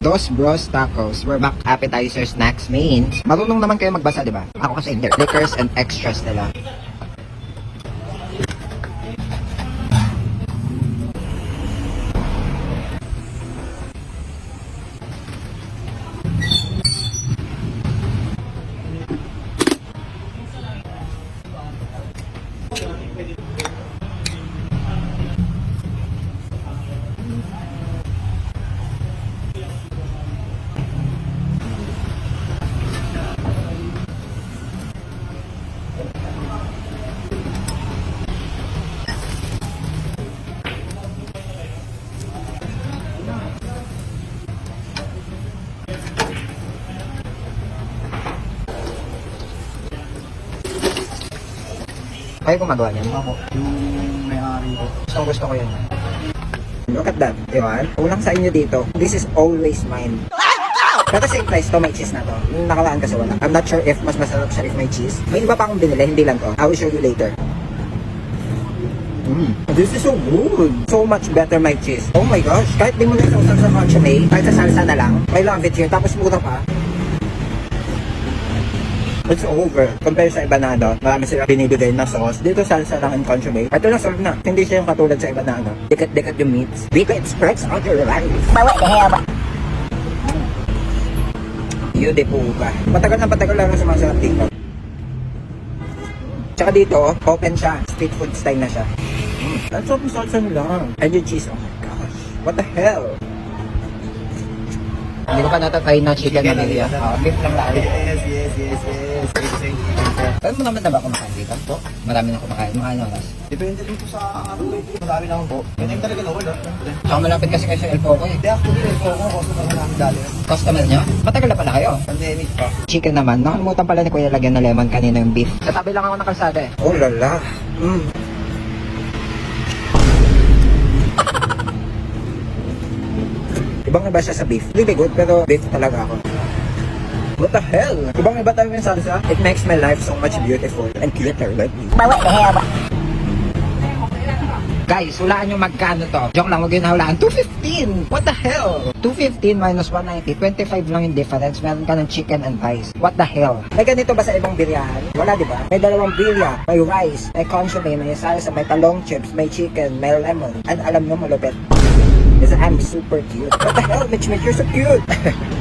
Dos Bros Tacos. We're back. Appetizer, snacks, mains. Marunong naman kayo magbasa, di ba? Ako kasi hindi. Liquors and extras nila. Kayo gumagawa niyan? Ako, yung may-ari ko. Gusto ko yun. Look at that. Diba? Kulang sa inyo dito. This is always mine. Pero same price to, may cheese na to. Yung nakaraan kasi wala. I'm not sure if mas masarap siya if may cheese. May iba pa akong binili, hindi lang to. I will show you later. This is so good. So much better my cheese. Oh my gosh. Kahit di mo na sausaw sa consomme, kahit sa salsa na lang, I love it here. Tapos mura pa. It's over. Compare sa iba na marami sila binibigay na sauce. Dito salsa lang and consomme. Ito na serve na. Hindi siya yung katulad sa iba na Dikat-dikat yung meats. Dikat spreads out your rice. But what the hell? Beautiful ba? Patagal lang sa mga sarap dito. Tsaka dito, open siya. Street food style na siya. Ang sarap yung salsa nila. And yung cheese, oh my gosh. What the hell? Hindi ko pa natatry na chicken na nila. Beef lang lalo. Yes. Alam mo naman na ba kumakain dito? Po? Marami na kumakain. Mga ano oras? Depende din po sa marami lang po. Yan yung talaga nawala. Tsaka malapit kasi kayo sa El Poco eh. Hindi actually, ito ko kasi pa namin dali. Customer nyo? Matagal na pala kayo. Pandemic pa. Chicken naman. Nakalimutan pala ni Kuya lagyan ng lemon kanina yung beef. Sa tabi lang ako ng kalsada eh. Oh lala. Ibang iba siya sa beef. Really good pero beef talaga ako. What the hell? Ibang iba tayo yung salsa. It makes my life so much beautiful and cuter like me. But what the hell? Guys, hulaan nyo magkano to. Joke lang, huwag yun nahulaan. 215! What the hell? 215 minus 190. 25 lang yung difference. Meron ka ng chicken and rice. What the hell? May ganito ba sa ibang biryahan? Wala, di ba? May dalawang birya. May rice, may consomme, may salsa, may talong chips, may chicken, may lemon. And alam nyo, malupit. Because I'm super cute. What the hell, Mitch, you're so cute.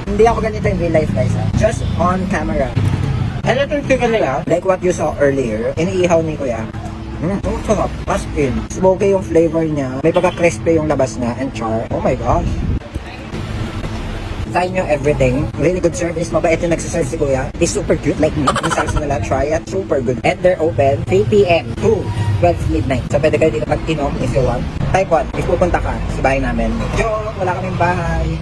Hindi ako ganito in real life, guys. Just on camera. And ito yung chicken nila, like what you saw earlier, iniihaw ni Kuya. Ang sarap. As in, smoky yung flavor niya. May pagka-crispy yung labas niya and char. Oh my gosh. Try nyo everything. Really good service. Mabait yung nagsaserve si Kuya. He's super cute like me. Yung salsa nila, try it. Super good. And they're open 3 p.m. to 12 midnight. So pwede kayo dito mag-inom if you want. Type 1, if pupunta ka sa bahay namin. Joke, wala kaming bahay.